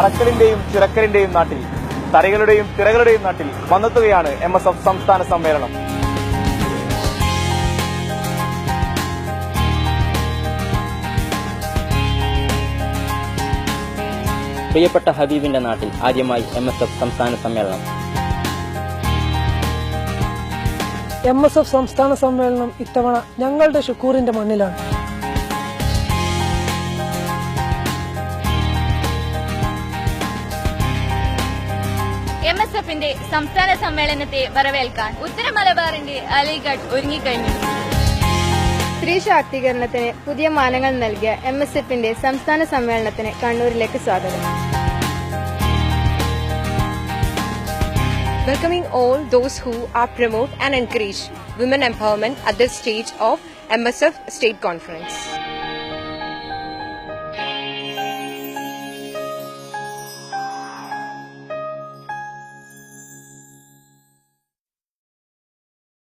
അറക്കലിന്റെയും ചിറക്കലിന്റെയും നാട്ടിൽ, തറികളുടെയും തിറകളുടെയും നാട്ടിൽ വന്നെത്തുകയാണ് MSF സംസ്ഥാന സമ്മേളനം. പ്രിയപ്പെട്ട ഹബീബിന്റെ നാട്ടിൽ ആദ്യമായി MSF സംസ്ഥാന സമ്മേളനം. MSF സംസ്ഥാന സമ്മേളനം ഇത്തവണ ഞങ്ങളുടെ ഷുക്കൂറിന്റെ മണ്ണിലാണ്. MSFന്റെ സംസ്ഥാന സമ്മേളനത്തെ വരവേൽക്കാൻ ഉത്തര മലബാറിന്റെ അലിഗഡ് ഒരുങ്ങിക്കഴിഞ്ഞു. സ്ത്രീ ശാക്തീകരണത്തിന് പുതിയ മാനങ്ങൾ നൽകിയ MSFന്റെ സംസ്ഥാന സമ്മേളനത്തിന് കണ്ണൂരിലേക്ക് സ്വാഗതം. Welcoming all those who are promote and encourage women empowerment at this stage of MSF State Conference.